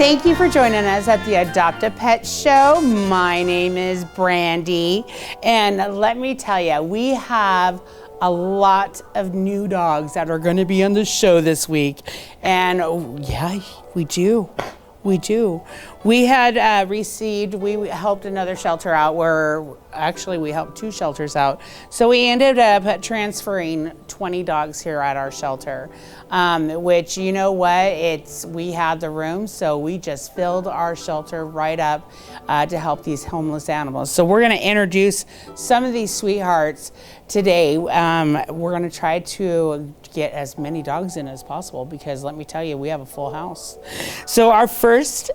Thank you for joining us at the Adopt a Pet Show. My name is Brandy, and let me tell you, we have a lot of new dogs that are going to be on the show this week. And yeah, we do. We had we helped another shelter out we helped 2 shelters out. So we ended up transferring 20 dogs here at our shelter, which, you know what, we had the room, so we just filled our shelter right up to help these homeless animals. So we're gonna introduce some of these sweethearts today. We're gonna try to get as many dogs in as possible because let me tell you, we have a full house. So our first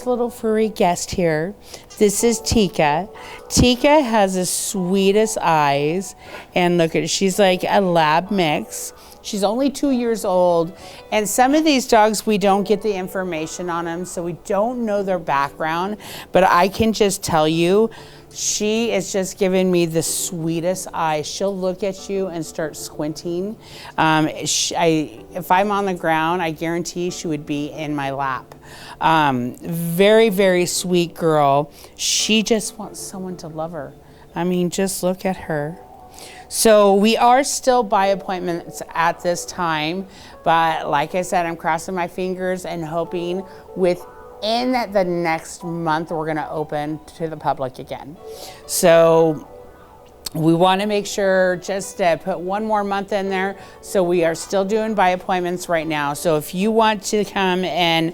little furry guest here, this is Tika. Tika has the sweetest eyes, and look at her, she's like a lab mix. She's only 2 years old, and some of these dogs, we don't get the information on them, so we don't know their background, but I can just tell you, she is just giving me the sweetest eyes. She'll look at you and start squinting. If I'm on the ground, I guarantee she would be in my lap. Very, very sweet girl. She just wants someone to love her. I mean, just look at her. So we are still by appointments at this time, but like I said, I'm crossing my fingers and hoping in the next month we're going to open to the public again. So we want to make sure just to put one more month in there. So we are still doing by appointments right now. So if you want to come and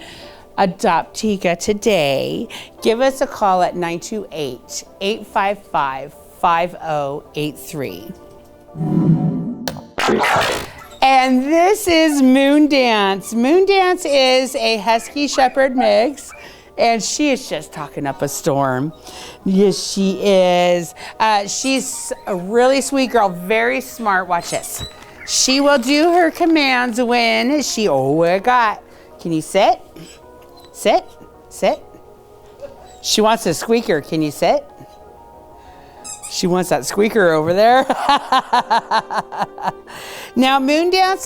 adopt Tika today, give us a call at 928-855-5083. And this is Moondance. Moondance is a Husky Shepherd mix, and she is just talking up a storm. Yes, she is. She's a really sweet girl, very smart. Watch this. She will do her commands when she, can you sit? Sit, sit. She wants a squeaker. Can you sit? She wants that squeaker over there. Now, Moondance,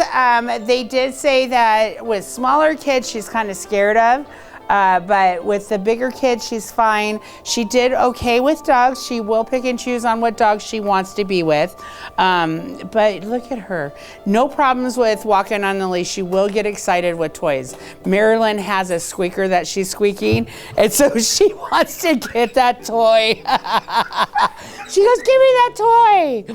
they did say that with smaller kids, she's kind of scared of. But with the bigger kids, she's fine. She did okay with dogs. She will pick and choose on what dogs she wants to be with. But look at her. No problems with walking on the leash. She will get excited with toys. Marilyn has a squeaker that she's squeaking, and so she wants to get that toy. She goes, give me that toy.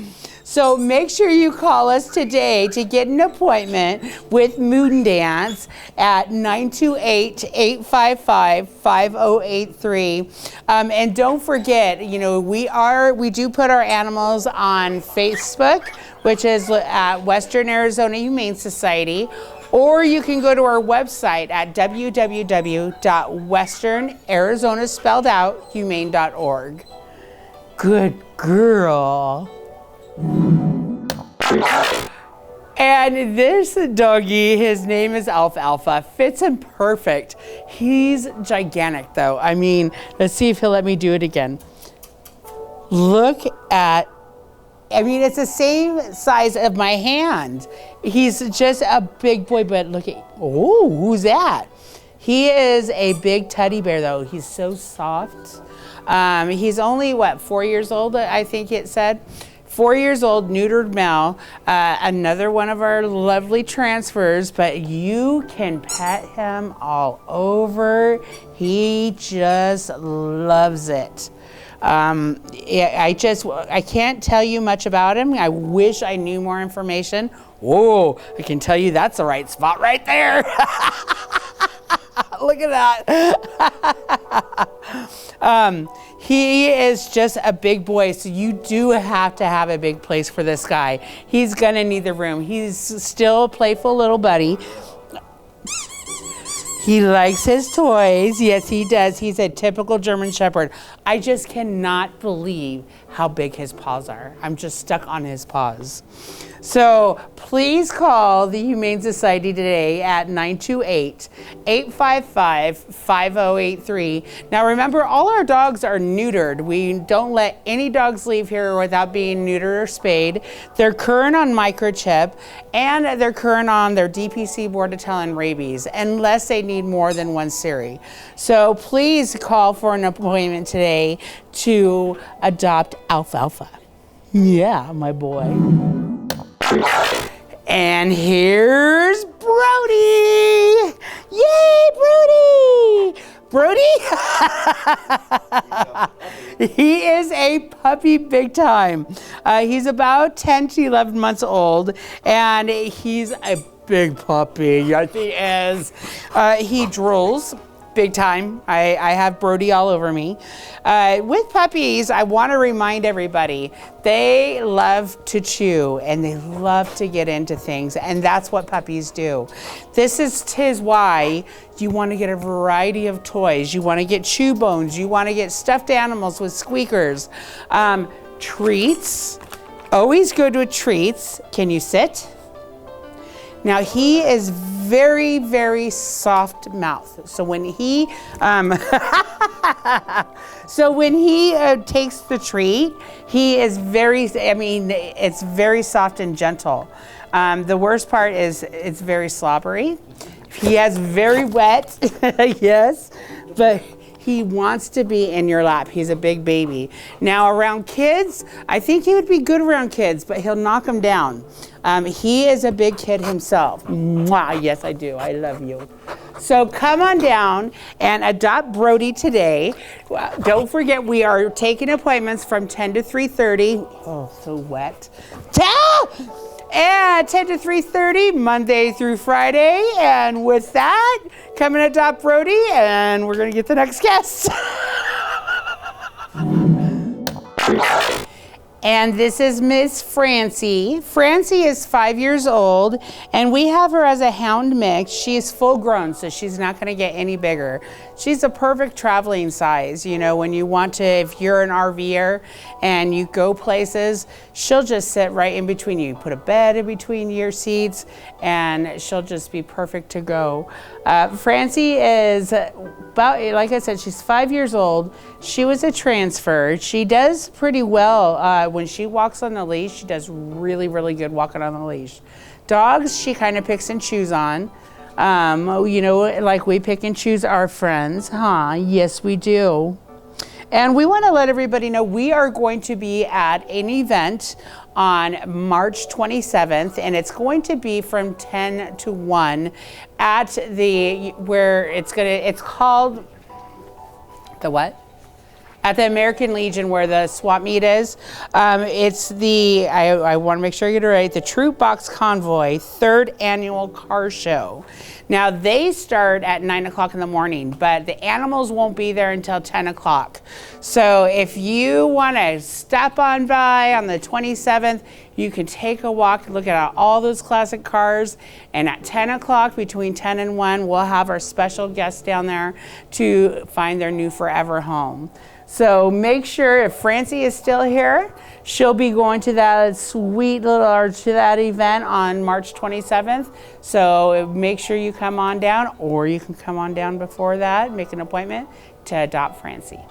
So make sure you call us today to get an appointment with Moondance at 928-855-5083. And don't forget, we do put our animals on Facebook, which is at Western Arizona Humane Society, or you can go to our website at www.westernarizona.humane.org. Good girl. And this doggy, his name is Alfalfa, fits him perfect. He's gigantic though. I mean, let's see if he'll let me do it again. It's the same size of my hand. He's just a big boy, but look at, who's that? He is a big teddy bear though. He's so soft. He's only, 4 years old, I think it said. 4 years old, neutered male, another one of our lovely transfers, but you can pet him all over. He just loves it. I can't tell you much about him. I wish I knew more information. Whoa, I can tell you that's the right spot right there. Look at that. He is just a big boy, so you do have to have a big place for this guy. He's gonna need the room. He's still a playful little buddy. He likes his toys. Yes, he does. He's a typical German Shepherd. I just cannot believe how big his paws are. I'm just stuck on his paws. So please call the Humane Society today at 928-855-5083. Now remember, all our dogs are neutered. We don't let any dogs leave here without being neutered or spayed. They're current on microchip, and they're current on their DPC, Bordetella, and rabies, unless they need need more than one Siri. So please call for an appointment today to adopt Alfalfa. Yeah, my boy. And here's Brody. Yay, Brody! Brody? He is a puppy big time. He's about 10 to 11 months old, and he's a big puppy. Yes, he is. He drools big time. I have Brody all over me. With puppies, I want to remind everybody, they love to chew and they love to get into things, and that's what puppies do. This is why you want to get a variety of toys. You want to get chew bones. You want to get stuffed animals with squeakers. Treats, always good with treats. Can you sit? Now he is very, very soft mouth. So when he takes the treat, he is it's very soft and gentle. The worst part is it's very slobbery. He has very wet, yes, but he wants to be in your lap. He's a big baby. Now around kids, I think he would be good around kids, but he'll knock them down. He is a big kid himself. Mwah, yes, I do. I love you. So come on down and adopt Brody today. Don't forget, we are taking appointments from 10 to 3:30. Oh, so wet. And 10 to 3:30, Monday through Friday. And with that, come and adopt Brody, and we're going to get the next guest. And this is Miss Francie. Francie is 5 years old, and we have her as a hound mix. She's full grown, so she's not going to get any bigger. She's a perfect traveling size. You know, when you want to, if you're an RVer and you go places, she'll just sit right in between you. Put a bed in between your seats, and she'll just be perfect to go. Francie is about, like I said, she's 5 years old. She was a transfer. She does pretty well. When she walks on the leash, she does really, really good walking on the leash. Dogs, she kind of picks and chews on. You know, like we pick and choose our friends, huh? Yes, we do. And we want to let everybody know we are going to be at an event on March 27th, and it's going to be from 10 to 1 at it's called the what? At the American Legion, where the swap meet is. It's I want to make sure I get it right, the Troop Box Convoy 3rd Annual Car Show. Now, they start at 9 o'clock in the morning, but the animals won't be there until 10 o'clock. So if you want to stop on by on the 27th, you can take a walk, look at all those classic cars, and at 10 o'clock, between 10 and 1, we'll have our special guests down there to find their new forever home. So make sure, if Francie is still here, she'll be going to that to that event on March 27th. So make sure you come on down, or you can come on down before that, make an appointment to adopt Francie.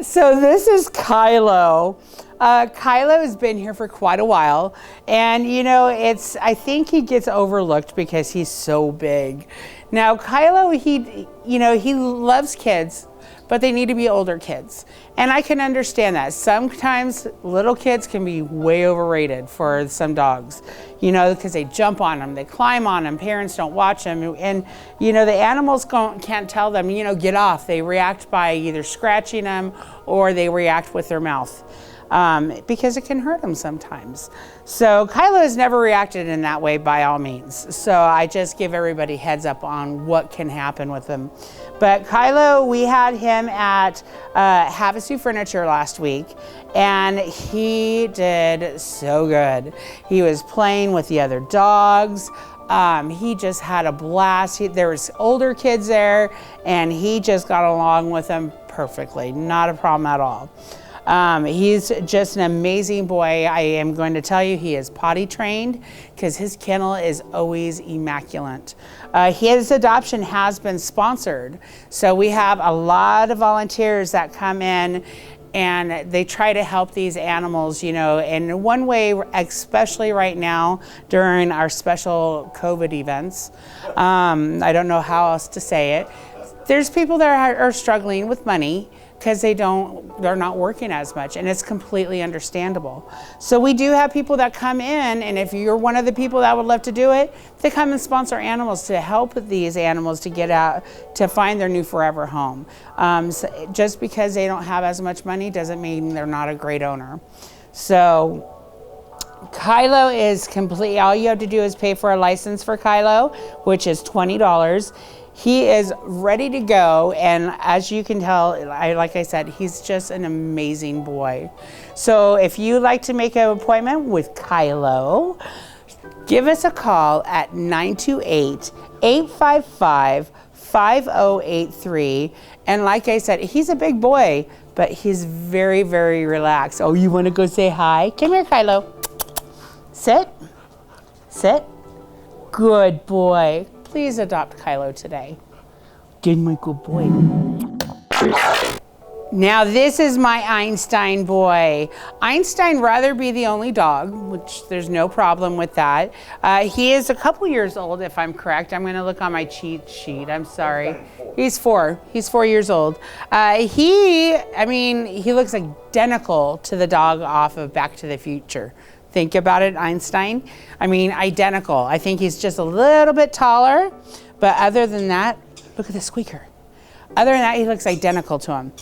So this is Kylo. Kylo has been here for quite a while, and you know, I think he gets overlooked because he's so big. Now, Kylo, he loves kids, but they need to be older kids. And I can understand that. Sometimes little kids can be way overrated for some dogs, you know, because they jump on them, they climb on them, parents don't watch them, and you know, the animals can't tell them, you know, get off. They react by either scratching them or they react with their mouth. Because it can hurt them sometimes. So Kylo has never reacted in that way, by all means. So I just give everybody heads up on what can happen with them. But Kylo, we had him at Havasu Furniture last week, and he did so good. He was playing with the other dogs. He just had a blast. There was older kids there, and he just got along with them perfectly. Not a problem at all. He's just an amazing boy. I am going to tell you, he is potty trained because his kennel is always immaculate. His adoption has been sponsored. So we have a lot of volunteers that come in and they try to help these animals, you know, in one way, especially right now during our special COVID events. I don't know how else to say it. There's people that are struggling with money because they're not working as much, and it's completely understandable. So we do have people that come in, and if you're one of the people that would love to do it, they come and sponsor animals to help these animals to get out, to find their new forever home. So just because they don't have as much money doesn't mean they're not a great owner. So Kylo is complete. All you have to do is pay for a license for Kylo, which is $20. He is ready to go, and as you can tell, like I said, he's just an amazing boy. So if you'd like to make an appointment with Kylo, give us a call at 928-855-5083. And like I said, he's a big boy, but he's very, very relaxed. Oh, you want to go say hi? Come here, Kylo. Sit. Sit. Good boy. Please adopt Kylo today. Good, my good boy. Now this is my Einstein boy. Einstein rather be the only dog, which there's no problem with that. He is a couple years old, if I'm correct. I'm gonna look on my cheat sheet, I'm sorry. He's 4 years old. He looks identical to the dog off of Back to the Future. Think about it, Einstein. I mean, identical. I think he's just a little bit taller, but other than that, look at the squeaker. Other than that, he looks identical to him.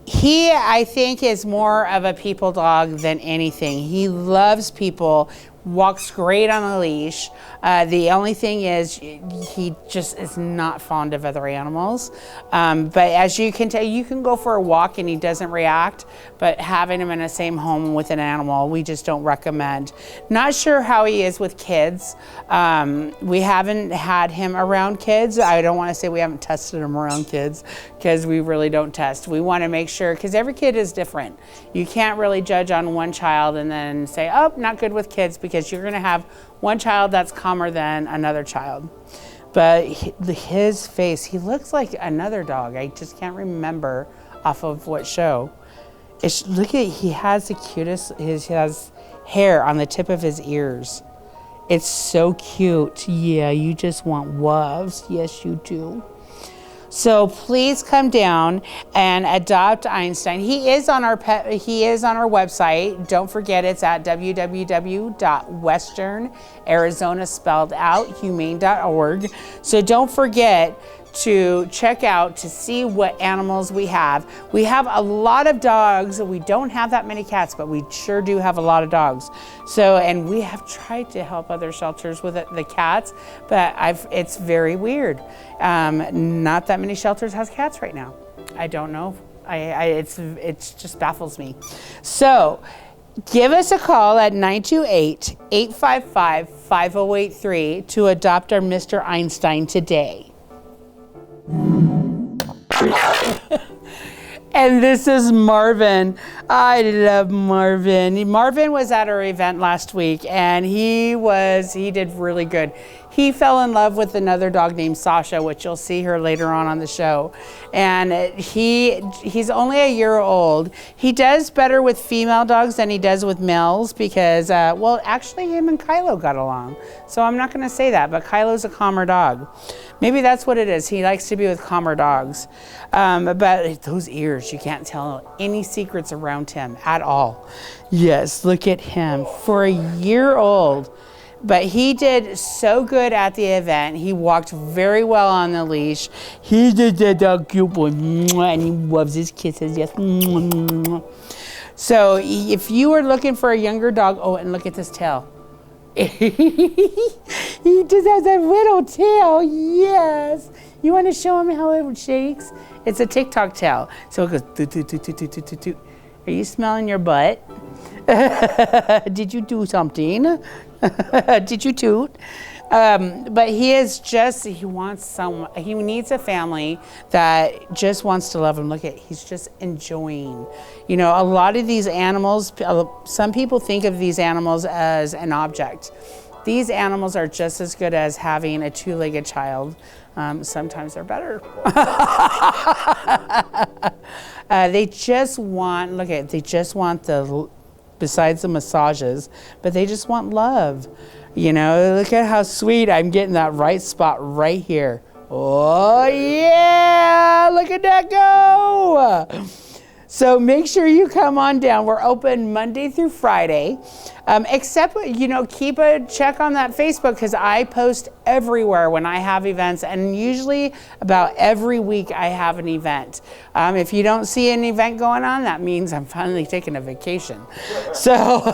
He, I think, is more of a people dog than anything. He loves people, walks great on a leash. The only thing is he just is not fond of other animals. But as you can tell, you can go for a walk and he doesn't react, but having him in the same home with an animal, we just don't recommend. Not sure how he is with kids. We haven't had him around kids. I don't want to say we haven't tested him around kids because we really don't test. We want to make sure, because every kid is different. You can't really judge on one child and then say, oh, not good with kids, because you're going to have one child that's calmer than another child. But his face, he looks like another dog. I just can't remember off of what show. Look at, he has the cutest, he has hair on the tip of his ears. It's so cute. Yeah, you just want loves. Yes, you do. So please come down and adopt Einstein. He is on our website. Don't forget, it's at www.westernarizona.humane.org. So don't forget to check out to see what animals we have. We have a lot of dogs. We don't have that many cats, but we sure do have a lot of dogs. So, and we have tried to help other shelters with the cats, but it's very weird. Not that many shelters has cats right now. I don't know. It just baffles me. So give us a call at 928-855-5083 to adopt our Mr. Einstein today. And this is Marvin. I love Marvin. Marvin was at our event last week, and he did really good. He fell in love with another dog named Sasha, which you'll see her later on the show. And he's only a year old. He does better with female dogs than he does with males because, well, actually him and Kylo got along. So I'm not gonna say that, but Kylo's a calmer dog. Maybe that's what it is. He likes to be with calmer dogs. But those ears, you can't tell any secrets around him at all. Yes, look at him, for a year old. But he did so good at the event. He walked very well on the leash. He's just a dog cute boy, and he loves his kisses. Yes. So if you are looking for a younger dog, oh, and look at this tail. He just has a little tail. Yes. You want to show him how it shakes? It's a TikTok tail. So it goes toot, toot, toot, toot, toot, toot, toot. Are you smelling your butt? Did you do something? Did you toot? But he needs a family that just wants to love him. Look at, he's just enjoying. You know, a lot of these animals, some people think of these animals as an object. these animals are just as good as having a two-legged child. Sometimes they're better. They just want, they just want besides the massages, but they just want love. You know, look at how sweet. I'm getting that right spot right here. Oh yeah, look at that go. So make sure you come on down. We're open Monday through Friday, except, you know, keep a check on that Facebook, because I post everywhere when I have events, and usually about every week I have an event. If you don't see an event going on, that means I'm finally taking a vacation. So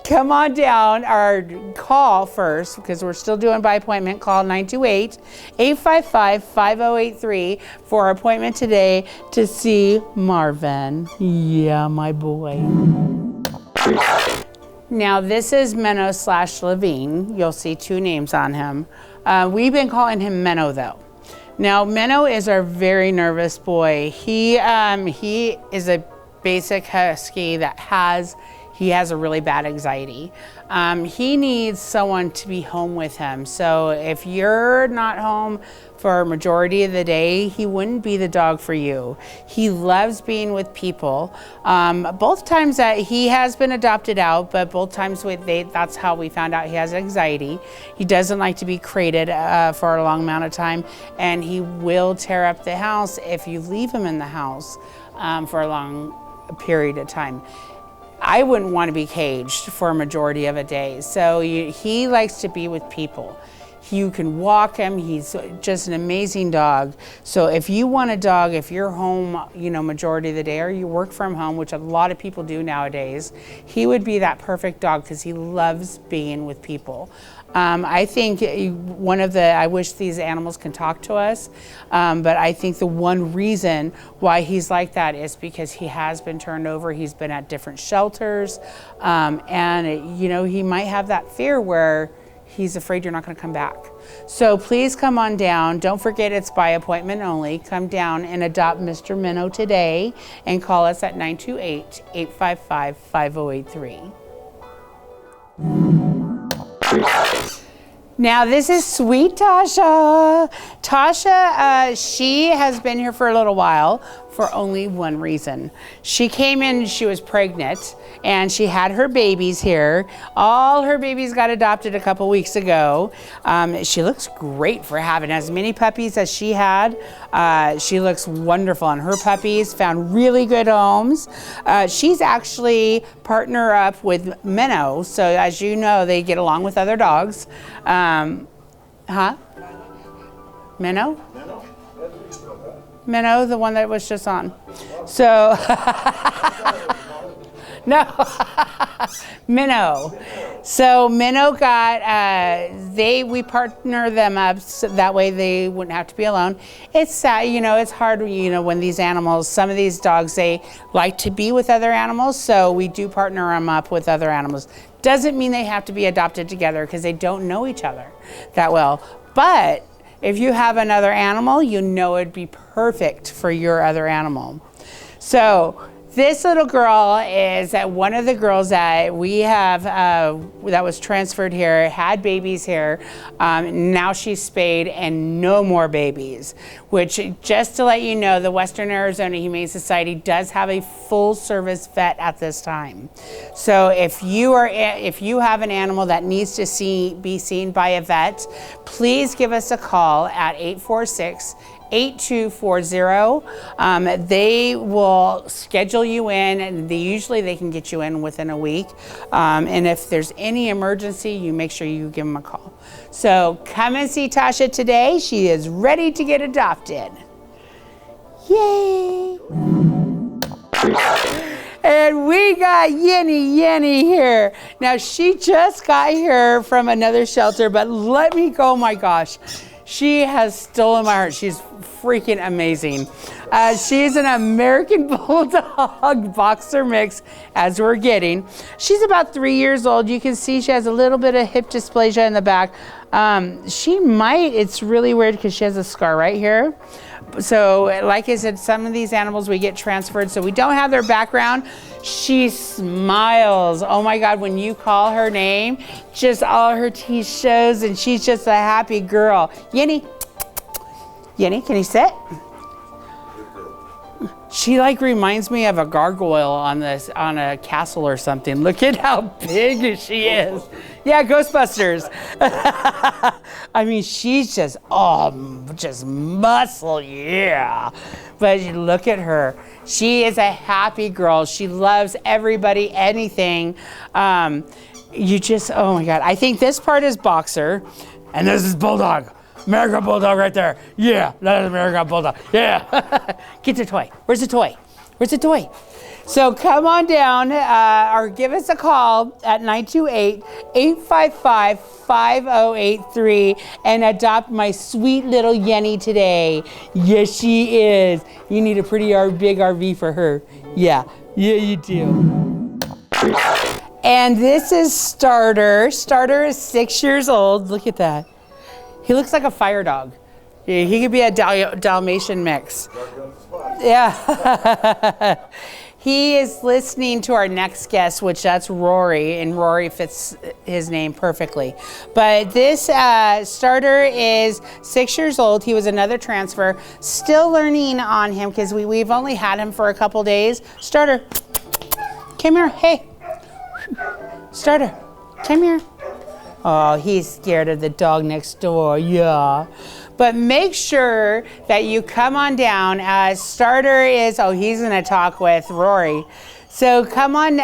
come on down, or call first, because we're still doing by appointment. Call 928-855-5083 for our appointment today to see Marvin. Yeah, my boy. Now this is Menno / Levine. You'll see two names on him. We've been calling him Menno though. Now Menno is our very nervous boy. He is a basic husky that has a really bad anxiety. He needs someone to be home with him. So if you're not home for a majority of the day, he wouldn't be the dog for you. He loves being with people. Both times that he has been adopted out, but both times that's how we found out he has anxiety. He doesn't like to be crated for a long amount of time, and he will tear up the house if you leave him in the house for a long period of time. I wouldn't want to be caged for a majority of a day. So he likes to be with people. You can walk him. He's just an amazing dog. So if you want a dog, if you're home, you know, majority of the day, or you work from home, which a lot of people do nowadays, he would be that perfect dog because he loves being with people. I think I wish these animals can talk to us, but I think the one reason why he's like that is because he has been turned over. He's been at different shelters, and you know, he might have that fear where he's afraid you're not going to come back. So please come on down. Don't forget, it's by appointment only. Come down and adopt Mr. Menno today, and call us at 928-855-5083. Now this is sweet Tasha. Tasha, she has been here for a little while for only one reason. She came in, she was pregnant, and she had her babies here. All her babies got adopted a couple weeks ago. She looks great for having as many puppies as she had. She looks wonderful, and her puppies found really good homes. She's actually partner up with Menno, so as you know, they get along with other dogs. Menno? Menno, the one that was just on. So, no, Menno. So Menno got, we partner them up so that way they wouldn't have to be alone. It's sad, you know, it's hard, you know, when these animals, some of these dogs, they like to be with other animals, so we do partner them up with other animals. Doesn't mean they have to be adopted together because they don't know each other that well. But if you have another animal, you know it'd be perfect for your other animal. So this little girl is one of the girls that we have that was transferred here, had babies here. Now she's spayed and no more babies, which, just to let you know, the Western Arizona Humane Society does have a full service vet at this time. So if you have an animal that needs to be seen by a vet, please give us a call at 846-8240. They will schedule you in, and usually they can get you in within a week. And if there's any emergency, you make sure you give them a call. So come and see Tasha today. She is ready to get adopted. Yay! And we got Yenny here. Now she just got here from another shelter, but let me go, oh my gosh. She has stolen my heart. She's freaking amazing. She's an American Bulldog boxer mix, as we're getting. She's about 3 years old. You can see she has a little bit of hip dysplasia in the back. She might, it's really weird because she has a scar right here. So like I said, some of these animals we get transferred, so we don't have their background. She smiles. Oh my God, when you call her name, just all her teeth shows and she's just a happy girl. Yenny, Yenny, can you sit? She like reminds me of a gargoyle on a castle or something. Look at how big she is. Yeah, Ghostbusters. I mean, she's just muscle, yeah. But look at her. She is a happy girl. She loves everybody, anything. You just, oh my God. I think this part is Boxer, and this is Bulldog. American Bulldog right there. Yeah, that is American Bulldog. Yeah. Get the toy. Where's the toy? Where's the toy? So come on down or give us a call at 928-855-5083 and adopt my sweet little Yenny today. Yes, she is. You need a pretty big RV for her. Yeah, you do. And this is Starter. Starter is 6 years old. Look at that. He looks like a fire dog. Yeah, he could be a Dalmatian mix. Yeah. He is listening to our next guest, which that's Rory, and Rory fits his name perfectly. But this Starter is 6 years old. He was another transfer. Still learning on him because we've only had him for a couple days. Starter, come here. Hey. Starter, come here. Oh, he's scared of the dog next door, yeah. But make sure that you come on down. Starter is, he's gonna talk with Rory. So come on,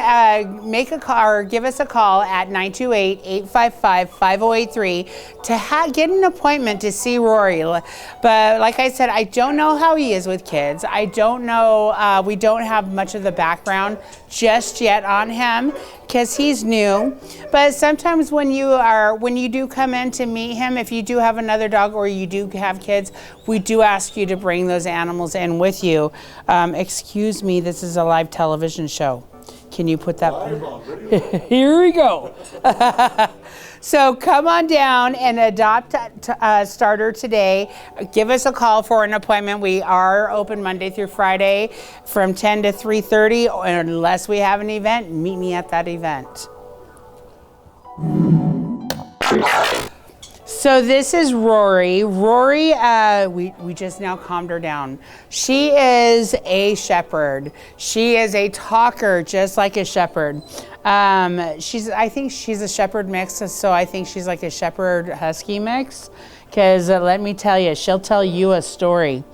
make a call or give us a call at 928-855-5083 to get an appointment to see Rory. But like I said, I don't know how he is with kids. I don't know, we don't have much of the background just yet on him because he's new. But sometimes when you do come in to meet him, if you do have another dog or you do have kids, we do ask you to bring those animals in with you. Excuse me, this is a live television show. Can you put that? Here we go. So come on down and adopt Starter today. Give us a call for an appointment. We are open Monday through Friday from 10 to 3:30. Unless we have an event, meet me at that event. So this is Rory. Rory, we just now calmed her down. She is a shepherd. She is a talker, just like a shepherd. I think she's a shepherd mix, so I think she's like a shepherd husky mix. Because let me tell you, she'll tell you a story.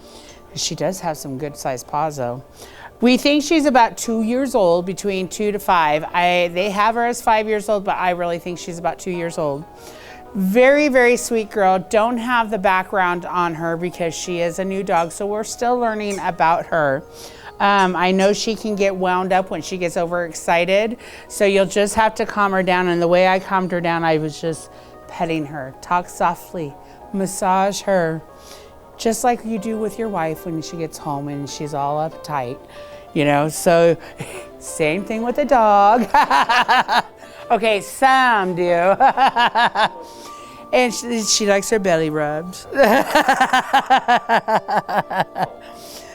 She does have some good sized paws though. We think she's about 2 years old, between 2 to 5. They have her as 5 years old, but I really think she's about 2 years old. Very, very sweet girl. Don't have the background on her because she is a new dog, so we're still learning about her. I know she can get wound up when she gets overexcited, so you'll just have to calm her down. And the way I calmed her down, I was just petting her. Talk softly, massage her, just like you do with your wife when she gets home and she's all uptight, you know. So same thing with the dog. Okay, some do. And she likes her belly rubs.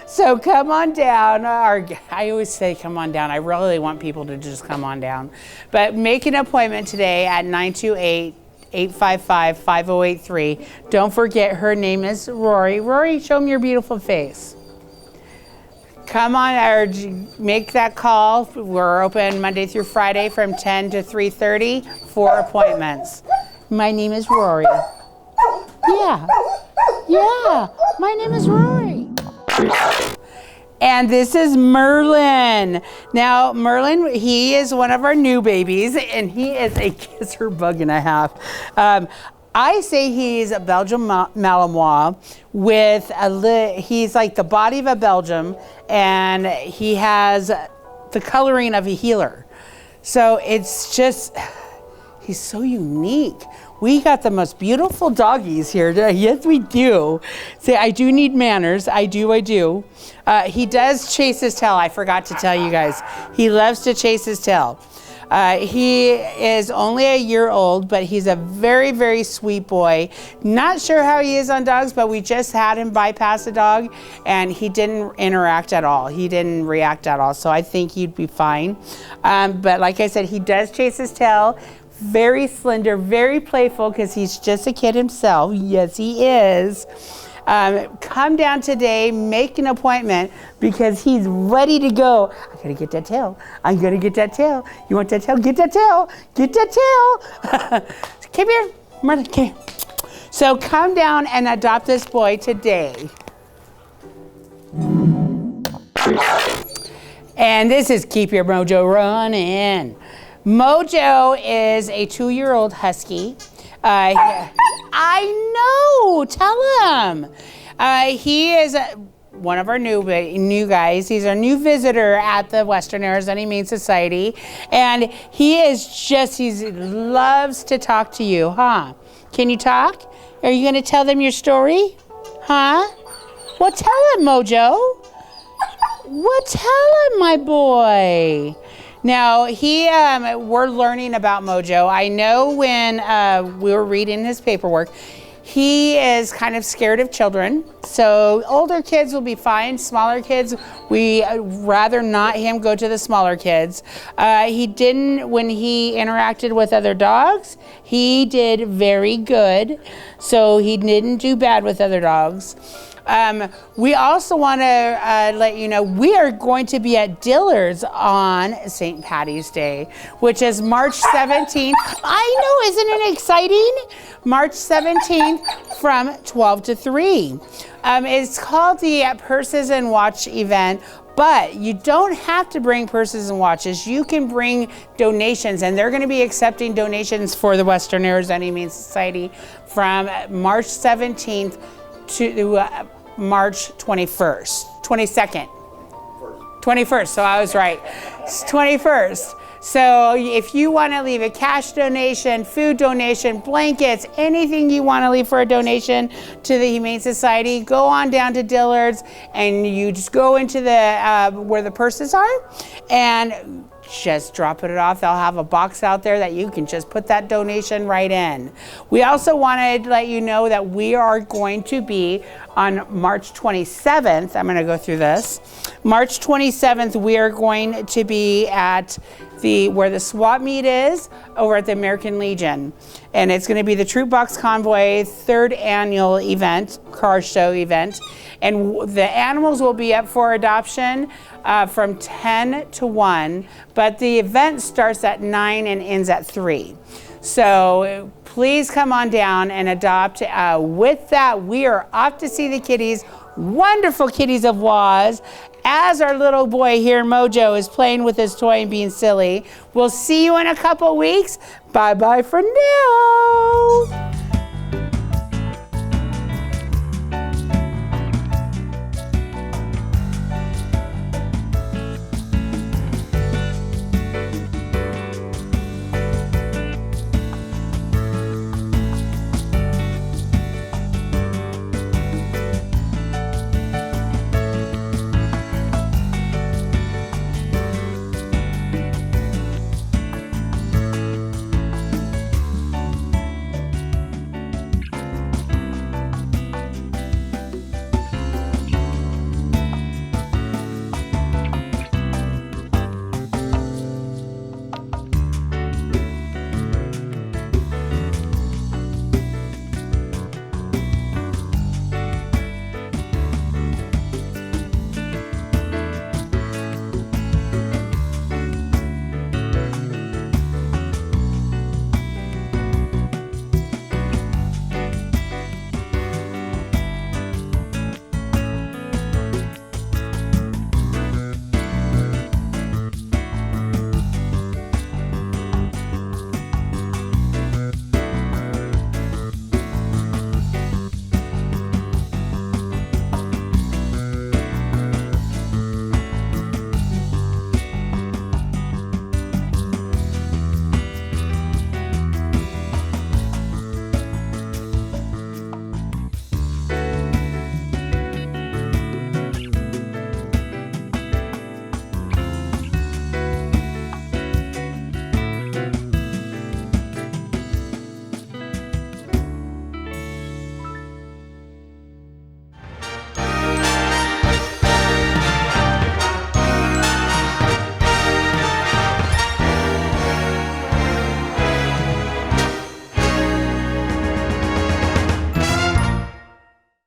So come on down. I always say come on down. I really want people to just come on down. But make an appointment today at 928-855-5083. Don't forget, her name is Rory. Rory, show me your beautiful face. Come on, or make that call. We're open Monday through Friday from 10 to 3:30 for appointments. My name is Rory. Yeah, my name is Rory. And this is Merlin. Now, Merlin, he is one of our new babies, and he is a kisser bug and a half. I say he's a Belgian Malinois with he's like the body of a Belgian, and he has the coloring of a healer. So it's just, he's so unique. We got the most beautiful doggies here. Yes, we do. Say, I do need manners. I do. He does chase his tail. I forgot to tell you guys. He loves to chase his tail. He is only a year old, but he's a very, very sweet boy. Not sure how he is on dogs, but we just had him bypass a dog and he didn't interact at all. He didn't react at all. So I think he'd be fine. But like I said, he does chase his tail. Very slender, very playful because he's just a kid himself. Yes, he is. Come down today, make an appointment because he's ready to go. I gotta get that tail. I'm gonna get that tail. You want that tail? Get that tail. Get that tail. Come here, Martha, come here. So come down and adopt this boy today. And this is Keep Your Mojo Running. Mojo is a 2-year-old husky. I know, tell him. He is one of our new guys. He's our new visitor at the Western Arizona Humane Society. And he loves to talk to you, huh? Can you talk? Are you gonna tell them your story? Huh? Well, tell him, Mojo. Well, tell him, my boy. Now, we're learning about Mojo. I know when we were reading his paperwork, he is kind of scared of children. So older kids will be fine. Smaller kids, we rather not him go to the smaller kids. When he interacted with other dogs, he did very good. So he didn't do bad with other dogs. We also want to let you know we are going to be at Dillard's on St. Patty's Day, which is March 17th. I know, isn't it exciting? March 17th from 12 to 3. It's called the Purses and Watch event, but you don't have to bring purses and watches. You can bring donations, and they're going to be accepting donations for the Western Arizona Humane Society from March 17th to March 22nd. 21st, so I was right. It's 21st. So if you want to leave a cash donation, food donation, blankets, anything you want to leave for a donation to the Humane Society, go on down to Dillard's and you just go into the where the purses are and just drop it off. They'll have a box out there that you can just put that donation right in. We also wanted to let you know that we are going to be on March 27th. I'm going to go through this. March 27th, we are going to be at where the swap meet is over at the American Legion. And it's going to be the Troop Box Convoy 3rd annual event, car show event. And the animals will be up for adoption from 10 to 1, but the event starts at 9 and ends at 3. So please come on down and adopt. With that, we are off to see the kitties, wonderful kitties of Waz, as our little boy here, Mojo, is playing with his toy and being silly. We'll see you in a couple weeks. Bye-bye for now.